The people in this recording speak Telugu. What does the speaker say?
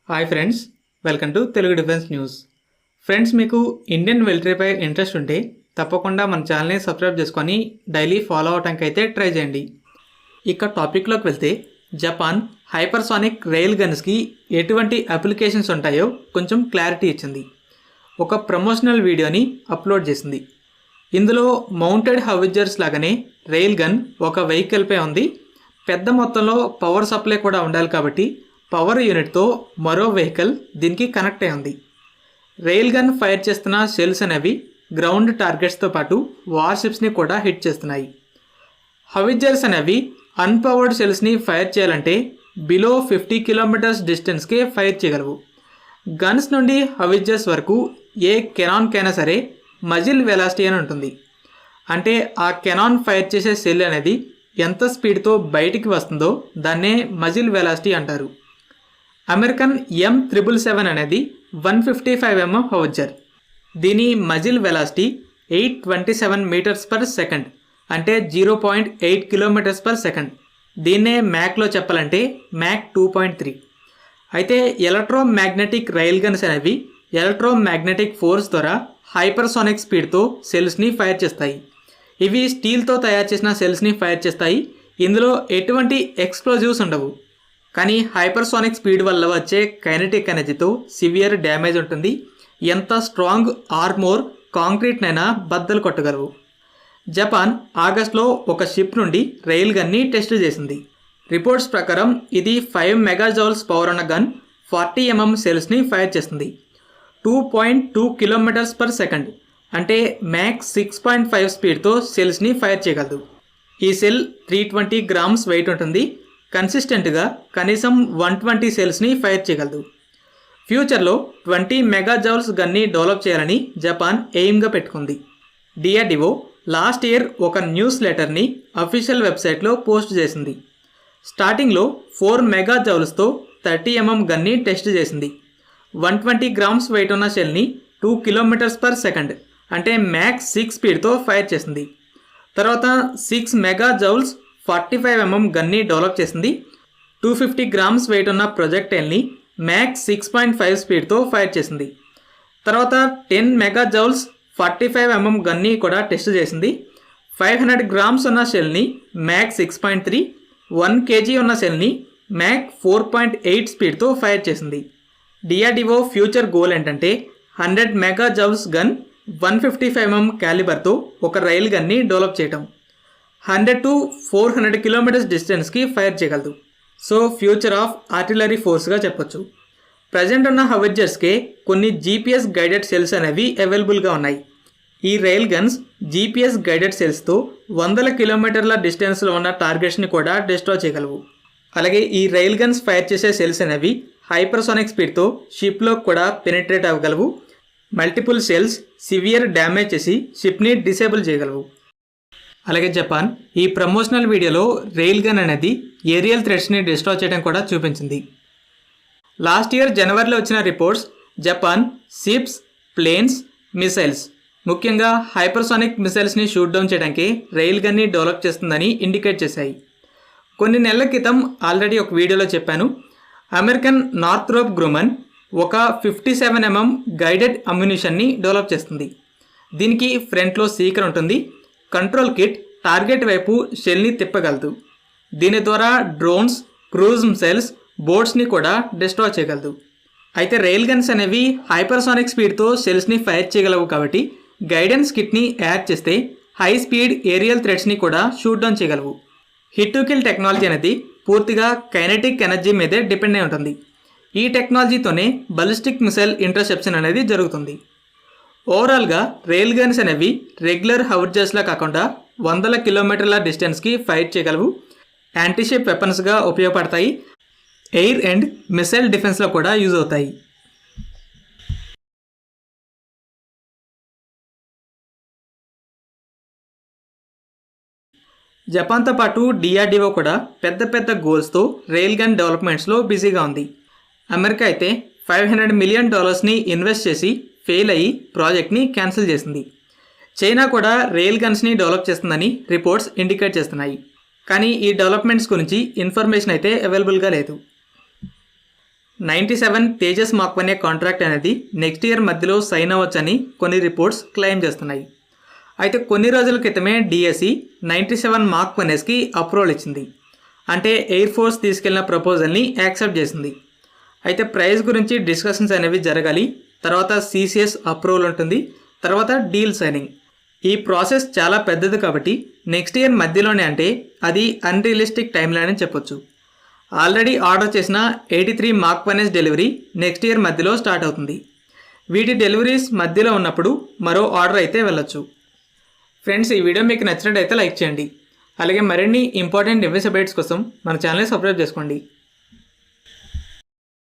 Hi friends, welcome to Telugu defence news. Friends, మీకు ఇండియన్ మిలిటరీపై ఇంట్రెస్ట్ ఉంటే తప్పకుండా మన ఛానల్ని సబ్స్క్రైబ్ చేసుకొని డైలీ ఫాలో అవడానికి అయితే ట్రై చేయండి. ఇక టాపిక్లోకి వెళ్తే, జపాన్ హైపర్సానిక్ రైల్ గన్స్కి ఎటువంటి అప్లికేషన్స్ ఉంటాయో కొంచెం క్లారిటీ ఇచ్చింది. ఒక ప్రమోషనల్ వీడియోని అప్లోడ్ చేసింది. ఇందులో మౌంటెడ్ హవిజర్స్ లాగానే రైల్ గన్ ఒక వెహికల్పై ఉంది. పెద్ద మొత్తంలో పవర్ సప్లై కూడా ఉండాలి కాబట్టి పవర్ యూనిట్తో మరో వెహికల్ దీనికి కనెక్ట్ అయి ఉంది. రైల్ గన్ ఫైర్ చేస్తున్న షెల్స్ అనేవి గ్రౌండ్ టార్గెట్స్తో పాటు వార్షిప్స్ని కూడా హిట్ చేస్తున్నాయి. హవిజర్స్ అనేవి అన్పవర్డ్ షెల్స్ని ఫైర్ చేయాలంటే బిలో 50 కిలోమీటర్స్ డిస్టెన్స్కే ఫైర్ చేయగలవు. గన్స్ నుండి హవిజర్స్ వరకు ఏ కెనాన్కైనా సరే మజిల్ వెలాసిటీ అని ఉంటుంది. అంటే ఆ కెనాన్ ఫైర్ చేసే షెల్ అనేది ఎంత స్పీడ్తో బయటికి వస్తుందో దాన్నే మజిల్ వెలాసిటీ అంటారు. అమెరికన్ M777 అనేది 155 mm హవిజర్. దీని muzzle velocity 827 metres per second, అంటే 0.8 కిలోమీటర్స్ పర్ సెకండ్. దీన్నే మ్యాక్లో చెప్పాలంటే మ్యాక్ 2.3. అయితే ఎలక్ట్రోమాగ్నెటిక్ రైల్ గన్స్ అనేవి ఎలక్ట్రోమాగ్నెటిక్ ఫోర్స్ ద్వారా హైపర్సోనిక్ స్పీడ్తో సెల్స్ని ఫైర్ చేస్తాయి. ఇవి స్టీల్తో తయారు చేసిన సెల్స్ని ఫైర్ చేస్తాయి. ఇందులో ఎటువంటి ఎక్స్ప్లోజివ్స్ ఉండవు. కానీ హైపర్సోనిక్ స్పీడ్ వల్ల వచ్చే కైనెటిక్ ఎనర్జీతో సివియర్ డ్యామేజ్ ఉంటుంది. ఎంత స్ట్రాంగ్ ఆర్మోర్ కాంక్రీట్నైనా బద్దలు కొట్టగలవు. జపాన్ ఆగస్టులో ఒక షిప్ నుండి రైల్ గన్ని టెస్ట్ చేసింది. రిపోర్ట్స్ ప్రకారం ఇది 5 మెగాజౌల్స్ పవర్ ఉన్న గన్ 40 mm సెల్స్ని ఫైర్ చేస్తుంది. 2.2 కిలోమీటర్స్ పర్ సెకండ్, అంటే మ్యాక్ 6.5 స్పీడ్తో సెల్స్ని ఫైర్ చేయగలదు. ఈ సెల్ 320 గ్రామ్స్ వెయిట్ ఉంటుంది. కన్సిస్టెంట్గా కనీసం 120 సెల్స్ని ఫైర్ చేయగలదు. ఫ్యూచర్లో 20 మెగాజౌల్స్ గన్ని డెవలప్ చేయాలని జపాన్ ఎయిమ్గా పెట్టుకుంది. డిఆర్డిఓ లాస్ట్ ఇయర్ ఒక న్యూస్ లెటర్ని అఫీషియల్ వెబ్సైట్లో పోస్ట్ చేసింది. స్టార్టింగ్లో 4 మెగాజౌల్స్తో 30 mm గన్ని టెస్ట్ చేసింది. 120 గ్రామ్స్ వెయిట్ ఉన్న షెల్ని 2 కిలోమీటర్స్ పర్ సెకండ్, అంటే మ్యాక్ 6 స్పీడ్తో ఫైర్ చేసింది. తర్వాత 6 మెగాజౌల్స్ 45 mm గన్ని డెవలప్ చేసింది. 250 గ్రామ్స్ వెయిట్ ఉన్న ప్రొజెక్టైల్ని మ్యాక్ 6.5 స్పీడ్తో ఫైర్ చేసింది. తర్వాత 10 మెగాజౌల్స్ 45 mm గన్ని కూడా టెస్ట్ చేసింది. 500 గ్రామ్స్ ఉన్న షెల్ని మ్యాక్ 6.3, 1 kg ఉన్న షెల్ని మ్యాక్ 4.8 స్పీడ్తో ఫైర్ చేసింది. డిఆర్డిఓ ఫ్యూచర్ గోల్ ఏంటంటే 100 మెగాజౌల్స్ గన్ 155 mm క్యాలిబర్తో ఒక రైల్ గన్ని డెవలప్ చేయటం. 100 to 400 కిలోమీటర్స్ డిస్టెన్స్కి ఫైర్ చేయగలదు. సో ఫ్యూచర్ ఆఫ్ ఆర్టిలరీ ఫోర్స్గా చెప్పొచ్చు. ప్రజెంట్ ఉన్న హవిజర్స్కే కొన్ని GPS గైడెడ్ సెల్స్ అనేవి అవైలబుల్గా ఉన్నాయి. ఈ రైల్ గన్స్ GPS గైడెడ్ సెల్స్తో 100 కిలోమీటర్ల డిస్టెన్స్లో ఉన్న టార్గెట్స్ని కూడా డిస్ట్రాయ్ చేయగలవు. అలాగే ఈ రైల్ గన్స్ ఫైర్ చేసే సెల్స్ అనేవి హైపర్సోనిక్ స్పీడ్తో షిప్లో కూడా పెనిట్రేట్ అవ్వగలవు. మల్టిపుల్ సెల్స్ సివియర్ డ్యామేజ్ చేసి షిప్ని డిసేబుల్ చేయగలవు. అలాగే జపాన్ ఈ ప్రమోషనల్ వీడియోలో రైల్ గన్ అనేది ఏరియల్ థ్రెట్స్ని డిస్ట్రాయ్ చేయడం కూడా చూపించింది. లాస్ట్ ఇయర్ జనవరిలో వచ్చిన reports Japan ships, planes, missiles, ముఖ్యంగా హైపర్సోనిక్ మిసైల్స్ని షూట్ డౌన్ చేయడానికి రైల్ గన్ని డెవలప్ చేస్తుందని ఇండికేట్ చేశాయి. కొన్ని నెలల క్రితం ఆల్రెడీ ఒక వీడియోలో చెప్పాను. అమెరికన్ నార్త్రోప్ గ్రూమన్ ఒక 57 mm గైడెడ్ అమ్యునిషన్ని డెవలప్ చేస్తుంది. దీనికి ఫ్రంట్లో సీకర్ ఉంటుంది. కంట్రోల్ కిట్ టార్గెట్ వైపు షెల్ని తిప్పగలదు. దీని ద్వారా డ్రోన్స్, క్రూజ్ మిసైల్స్, బోట్స్ని కూడా డిస్ట్రాయ్ చేయగలదు. అయితే రైల్ గన్స్ అనేవి హైపర్సోనిక్ స్పీడ్తో షెల్స్ని ఫైర్ చేయగలవు కాబట్టి గైడెన్స్ కిట్ని యాడ్ చేస్తే హై స్పీడ్ ఏరియల్ థ్రెట్స్ని కూడా షూట్ డౌన్ చేయగలవు. హిట్ టు కిల్ టెక్నాలజీ అనేది పూర్తిగా కైనెటిక్ ఎనర్జీ మీదే డిపెండ్ అయి ఉంటుంది. ఈ టెక్నాలజీతోనే బలిస్టిక్ మిసైల్ ఇంటర్సెప్షన్ అనేది జరుగుతుంది. ఓవరాల్గా రైల్ గన్స్ అనేవి రెగ్యులర్ హవిజర్స్లా కాకుండా 100 కిలోమీటర్ల డిస్టెన్స్కి ఫైర్ చేయగలవు. యాంటీషిప్ వెపన్స్గా ఉపయోగపడతాయి. ఎయిర్ అండ్ మిసైల్ డిఫెన్స్లో కూడా యూజ్ అవుతాయి. జపాన్తో పాటు డిఆర్డిఓ కూడా పెద్ద పెద్ద గోల్స్తో రైల్ గన్ డెవలప్మెంట్స్లో బిజీగా ఉంది. అమెరికా అయితే $500 million ఇన్వెస్ట్ చేసి ఫెయిల్ అయ్యి ప్రాజెక్ట్ని క్యాన్సిల్ చేసింది. చైనా కూడా రైల్ గన్స్ని డెవలప్ చేస్తుందని రిపోర్ట్స్ ఇండికేట్ చేస్తున్నాయి. కానీ ఈ డెవలప్మెంట్స్ గురించి ఇన్ఫర్మేషన్ అయితే అవైలబుల్గా లేదు. 97 తేజస్ మాక్ 1 కాంట్రాక్ట్ అనేది నెక్స్ట్ ఇయర్ మధ్యలో సైన్ అవ్వచ్చని కొన్ని రిపోర్ట్స్ క్లెయిమ్ చేస్తున్నాయి. అయితే కొన్ని రోజుల క్రితమే డిఎస్సి 97 మాక్ 1కి అప్రూవల్ ఇచ్చింది. అంటే ఎయిర్ ఫోర్స్ తీసుకెళ్లిన ప్రపోజల్ని యాక్సెప్ట్ చేసింది. అయితే ప్రైస్ గురించి డిస్కషన్స్ అనేవి జరగాలి. తర్వాత సిసిఎస్ అప్రూవల్ ఉంటుంది. తర్వాత డీల్ సైనింగ్. ఈ ప్రాసెస్ చాలా పెద్దది కాబట్టి నెక్స్ట్ ఇయర్ మధ్యలోనే అంటే అది అన్రియలిస్టిక్ టైం లైన్ అని చెప్పొచ్చు. ఆల్రెడీ ఆర్డర్ చేసిన 83 మాక్ 1s డెలివరీ నెక్స్ట్ ఇయర్ మధ్యలో స్టార్ట్ అవుతుంది. వీటి డెలివరీస్ మధ్యలో ఉన్నప్పుడు మరో ఆర్డర్ అయితే వెళ్ళొచ్చు. ఫ్రెండ్స్, ఈ వీడియో మీకు నచ్చినట్టయితే లైక్ చేయండి. అలాగే మరిన్ని ఇంపార్టెంట్ డిఫెన్స్ అప్డేట్స్ కోసం మన ఛానల్ని సబ్స్క్రైబ్ చేసుకోండి.